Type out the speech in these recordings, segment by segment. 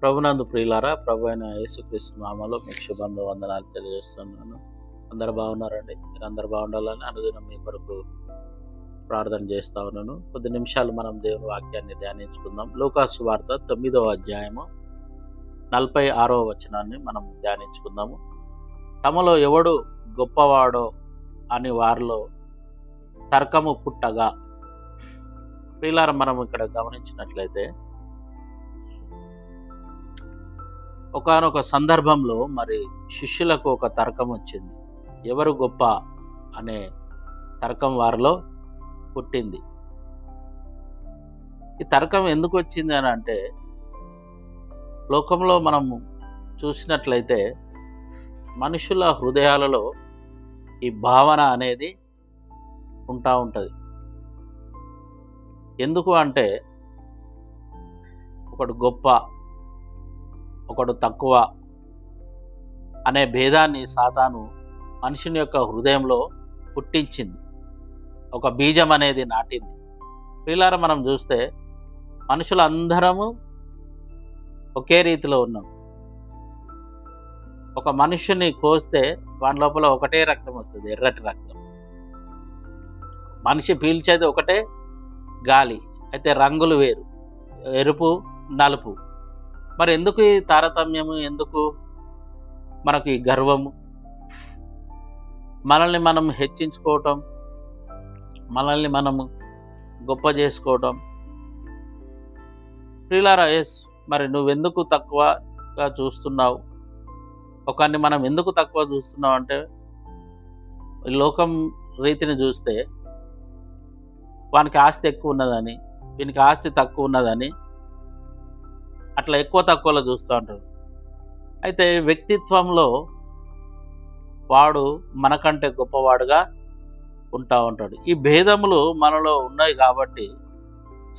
ప్రభునందు ప్రియులారా, ప్రభు అయిన యేసుక్రీస్తు నామములో మీకు వందనాలు తెలియజేస్తున్నాను. అందరు బాగున్నారండి? మీరందరూ బాగుండాలని అనుదినం మీ కొరకు ప్రార్థన చేస్తా ఉన్నాను. కొద్ది నిమిషాలు మనం దేవుని వాక్యాన్ని ధ్యానించుకుందాం. లూకా సువార్త 9వ అధ్యాయము 46వ వచనాన్ని మనం ధ్యానించుకుందాము. తమలో ఎవడు గొప్పవాడో అని వారిలో తర్కము పుట్టగా. ప్రియులారా, మనం ఇక్కడ గమనించినట్లయితే ఒకానొక సందర్భంలో మరి శిష్యులకు ఒక తర్కం వచ్చింది. ఎవరు గొప్ప అనే తర్కం వారిలో పుట్టింది. ఈ తర్కం ఎందుకు వచ్చింది అని అంటే, లోకంలో మనం చూసినట్లయితే మనుషుల హృదయాలలో ఈ భావన అనేది ఉంటుంది. ఎందుకు అంటే, ఒకడు గొప్ప, ఒకడు తక్కువ అనే భేదాన్ని సాతాను మనుషుని యొక్క హృదయంలో పుట్టించింది. ఒక బీజం అనేది నాటింది. ప్రియులారా, మనం చూస్తే మనుషులందరము ఒకే రీతిలో ఉన్నాం. ఒక మనుషుని కోస్తే వాని లోపల ఒకటే రక్తం వస్తుంది, ఎర్రటి రక్తం. మనిషి పీల్చేది ఒకటే గాలి, అయితే రంగులు వేరు, ఎరుపు, నలుపు. మరి ఎందుకు ఈ తారతమ్యము? ఎందుకు మనకు ఈ గర్వము? మనల్ని మనం హెచ్చించుకోవటం, మనల్ని మనము గొప్ప చేసుకోవటం. ప్రియులారా, మరి నువ్వెందుకు తక్కువగా చూస్తున్నావు? ఒకరిని మనం ఎందుకు తక్కువ చూస్తున్నావు అంటే, లోకం రీతిని చూస్తే వానికి ఆస్తి ఎక్కువ ఉన్నదని, వీనికి ఆస్తి తక్కువ ఉన్నదని అట్లా ఎక్కువ తక్కువలో చూస్తూ ఉంటారు. అయితే వ్యక్తిత్వంలో వాడు మనకంటే గొప్పవాడుగా ఉంటాడు. ఈ భేదములు మనలో ఉన్నాయి కాబట్టి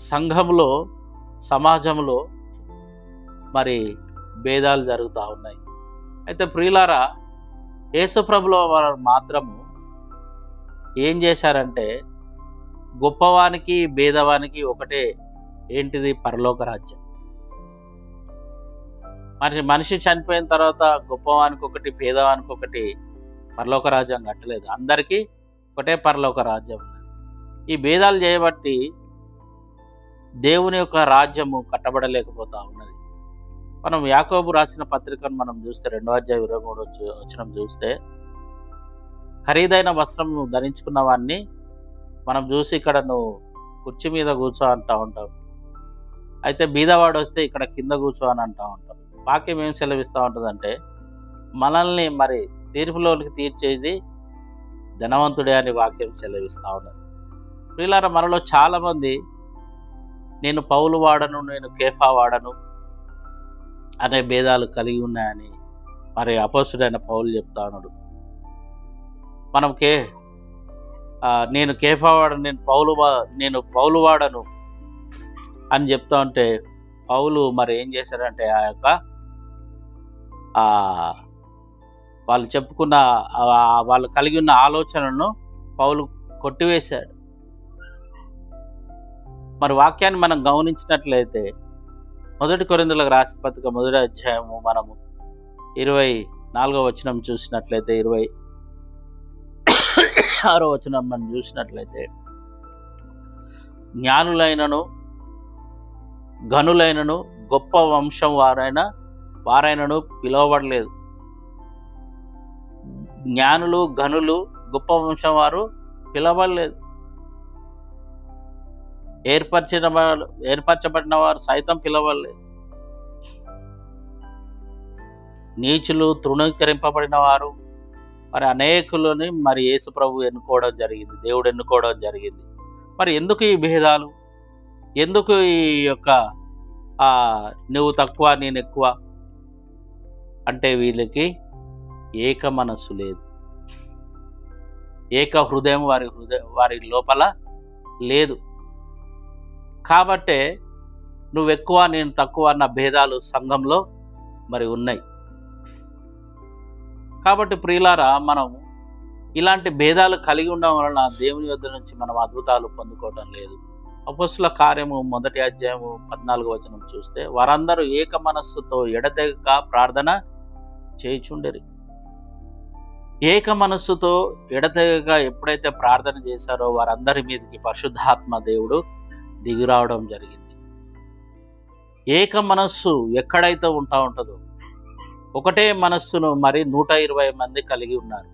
సంఘంలో, సమాజంలో మరి భేదాలు జరుగుతూ ఉన్నాయి. అయితే ప్రియులారా, యేసుప్రభుల వారు మాత్రము ఏం చేశారంటే, గొప్పవానికి భేదవానికి ఒకటే. ఏంటిది? పరలోక రాజ్యం. మనిషి చనిపోయిన తర్వాత గొప్పవానికి ఒకటి, భేదవానికి ఒకటి పరలోక రాజ్యం కట్టలేదు. అందరికీ ఒకటే పరలోక రాజ్యం ఉన్నది. ఈ భేదాలు చేయబట్టి దేవుని యొక్క రాజ్యము కట్టబడలేకపోతా ఉన్నది. మనం యాకోబు రాసిన పత్రికను మనం చూస్తే 2వ అధ్యాయం 23వ వచనం చూస్తే, ఖరీదైన వస్త్రం ధరించుకున్న వాడిని మనం చూసి ఇక్కడ నువ్వు కుర్చీ మీద కూర్చో అంటూ ఉంటాం. అయితే బీదవాడు వస్తే ఇక్కడ కింద కూర్చో అని అంటూ ఉంటాం. వాక్యం ఏం సెలవిస్తూ ఉంటుందంటే, మనల్ని మరి తీర్పులోనికి తీర్చేది ధనవంతుడే అని వాక్యం సెలవిస్తూ ఉన్నది. ప్రియులారా, మనలో చాలామంది నేను పౌలు వాడను, నేను కేఫా వాడను అనే భేదాలు కలిగి ఉన్నాయని మరి అపోస్తుడైన పౌలు చెప్తా ఉన్నాడు. మనం నేను కేఫా వాడను, నేను పౌలు వాడను అని చెప్తా ఉంటే, పౌలు మరి ఏం చేశాడంటే, వాళ్ళు చెప్పుకున్న వాళ్ళు కలిగి ఉన్న ఆలోచనను పౌలు కొట్టివేశాడు. మరి వాక్యాన్ని మనం గమనించినట్లయితే 1 కొరింథీయులకు రాసిన పత్రిక 1వ అధ్యాయము మనము 24వ వచనం చూసినట్లయితే, 26వ వచనం మనం చూసినట్లయితే, జ్ఞానులైనను ఘనులైనను గొప్ప వంశం వారైనను పిలువబడలేదు. జ్ఞానులు, ఘనులు, గొప్ప వంశం వారు పిలవబడలేదు. ఏర్పరచబడిన వారు సైతం పిలవలేదు. నీచులు, తృణీకరింపబడిన వారు మరి అనేకులని మరి యేసు ప్రభు ఎన్నుకోవడం జరిగింది, దేవుడు ఎన్నుకోవడం జరిగింది. మరి ఎందుకు ఈ భేదాలు? ఎందుకు ఈ యొక్క నువ్వు తక్కువ, నేను ఎక్కువ అంటే? వీళ్ళకి ఏక మనస్సు లేదు, ఏక హృదయం వారి లోపల లేదు. కాబట్టే నువ్వెక్కువ, నేను తక్కువ అన్న భేదాలు సంఘంలో మరి ఉన్నాయి. కాబట్టి ప్రియులారా, మనం ఇలాంటి భేదాలు కలిగి ఉండడం వలన దేవుని యొద్ద నుంచి మనం అద్భుతాలు పొందుకోవడం లేదు. అపొస్తలుల కార్యము 1వ అధ్యాయము 14వ వచనం చూస్తే వారందరూ ఏక మనస్సుతో ఎడతెగక ప్రార్థన చేయుచుండిరి. ఏక మనస్సుతో ఎడతెగక ఎప్పుడైతే ప్రార్థన చేశారో వారందరి మీదకి పరిశుద్ధాత్మ దేవుడు దిగిరావడం జరిగింది. ఏక మనస్సు ఎక్కడైతే ఉంటుందో, ఒకటే మనస్సును మరి 120 మంది కలిగి ఉన్నారు.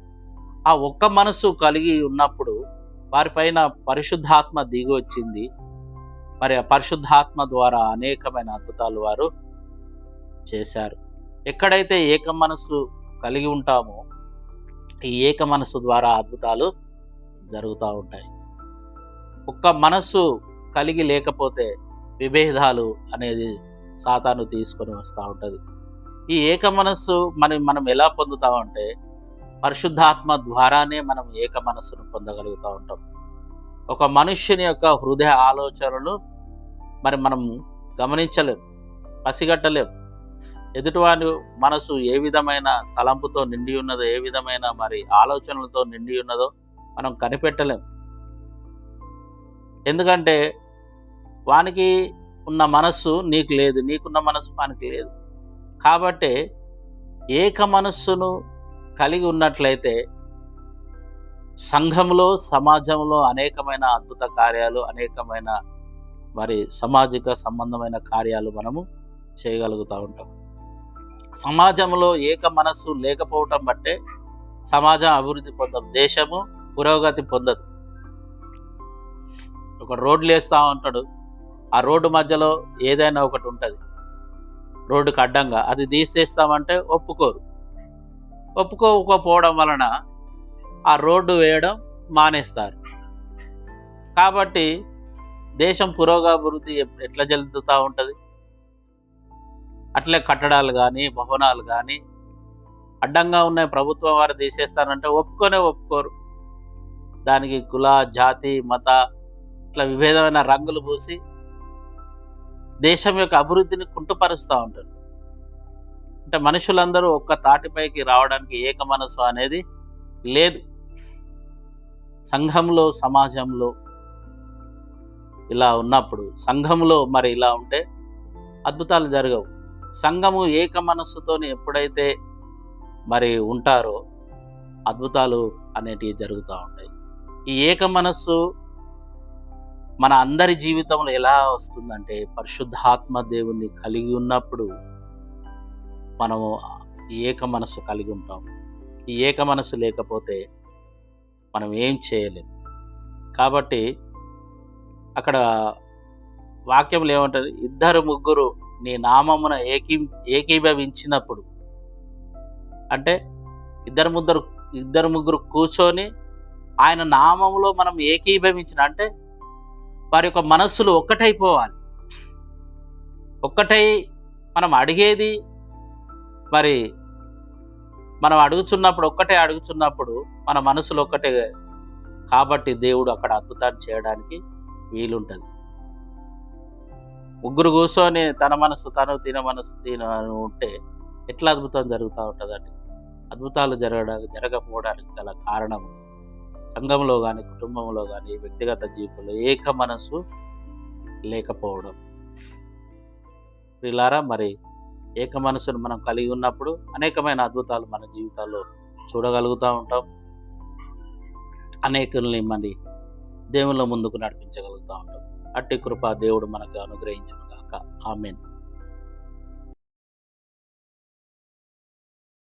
ఆ ఒక్క మనస్సు కలిగి ఉన్నప్పుడు వారిపైన పరిశుద్ధాత్మ దిగి వచ్చింది. మరి ఆ పరిశుద్ధాత్మ ద్వారా అనేకమైన అద్భుతాలు వారు చేశారు. ఎక్కడైతే ఏక మనస్సు కలిగి ఉంటామో ఈ ఏక మనస్సు ద్వారా అద్భుతాలు జరుగుతూ ఉంటాయి. ఒక్క మనస్సు కలిగి లేకపోతే విభేదాలు అనేది సాతాను తీసుకొని వస్తూ ఉంటుంది. ఈ ఏక మనస్సు మనం ఎలా పొందుతామంటే పరిశుద్ధాత్మ ద్వారానే మనం ఏక మనస్సును పొందగలుగుతూ ఉంటాం. ఒక మనుష్యుని యొక్క హృదయ ఆలోచనలు మనం గమనించలేం, పసిగట్టలేం. ఎదుటివాని మనసు ఏ విధమైన తలంపుతో నిండి ఉన్నదో, ఏ విధమైన ఆలోచనలతో నిండి ఉన్నదో మనం కనిపెట్టలేం. ఎందుకంటే వానికి ఉన్న మనస్సు నీకు లేదు, నీకున్న మనస్సు వానికి లేదు. కాబట్టి ఏక మనస్సును కలిగి ఉన్నట్లయితే సంఘంలో, సమాజంలో అనేకమైన అద్భుత కార్యాలు, అనేకమైన సామాజిక సంబంధమైన కార్యాలు మనము చేయగలుగుతూ ఉంటాం. సమాజంలో ఏక మనస్సు లేకపోవటం బట్టే సమాజం అభివృద్ధి పొందదు, దేశము పురోగతి పొందదు. ఒక రోడ్లు వేస్తూ ఉంటాడు, ఆ రోడ్డు మధ్యలో ఏదైనా ఒకటి ఉంటుంది రోడ్డుకు అడ్డంగా, అది తీసేస్తామంటే ఒప్పుకోకపోవడం వలన ఆ రోడ్డు వేయడం మానేస్తారు. కాబట్టి దేశం పురోగతి ఎట్లా జరుగుతూ ఉంటుంది? అట్లే కట్టడాలు కానీ, భవనాలు కానీ అడ్డంగా ఉన్నాయి, ప్రభుత్వం వారు తీసేస్తారంటే ఒప్పుకోరు. దానికి కుల, జాతి, మత ఇట్లా విభేదమైన రంగులు పూసి దేశం యొక్క అభివృద్ధిని కుంటుపరుస్తూ ఉంటారు. అంటే మనుషులందరూ ఒక్క తాటిపైకి రావడానికి ఏక మనసు అనేది లేదు. సంఘంలో, సమాజంలో ఇలా ఉన్నప్పుడు, సంఘంలో ఇలా ఉంటే అద్భుతాలు జరగవు. సంఘము ఏక మనస్సుతోని ఎప్పుడైతే ఉంటారో అద్భుతాలు అనేటివి జరుగుతూ ఉంటాయి. ఈ ఏక మనస్సు మన అందరి జీవితంలో ఎలా వస్తుందంటే పరిశుద్ధాత్మ దేవుణ్ణి కలిగి ఉన్నప్పుడు మనము ఈ ఏక మనస్సు కలిగి ఉంటాం. ఈ ఏక మనస్సు లేకపోతే మనం ఏం చేయలేం. కాబట్టి అక్కడ వాక్యంలో ఏమంటారు? 2-3 నీ నామమున ఏకీభవించినప్పుడు, అంటే 2-3 కూర్చొని ఆయన నామములో మనం ఏకీభవించిన, అంటే వారి యొక్క మనస్సులు ఒక్కటైపోవాలి. ఒక్కటై మనం అడిగేది మనం ఒక్కటే అడుగుతున్నప్పుడు మన మనసులో ఒక్కటే, కాబట్టి దేవుడు అక్కడ అద్భుతాన్ని చేయడానికి వీలుంటుంది. 3 కూర్చొని తన మనసు తను, తిన మనసు తిన ఉంటే ఎట్లా అద్భుతం జరుగుతూ ఉంటుందండి? అద్భుతాలు జరగకపోవడానికి గల కారణం సంఘంలో కానీ, కుటుంబంలో కానీ, వ్యక్తిగత జీవితంలో ఏక మనసు లేకపోవడం. ప్రియులారా, ఏక మనసును మనం కలిగి ఉన్నప్పుడు అనేకమైన అద్భుతాలు మన జీవితాల్లో చూడగలుగుతూ ఉంటాం. అనేకుల్ని దేవుళ్ళ ముందుకు నడిపించగలుగుతూ ఉంటాం. అట్టి కృప దేవుడు మనకు అనుగ్రహించును గాక. ఆమేన్.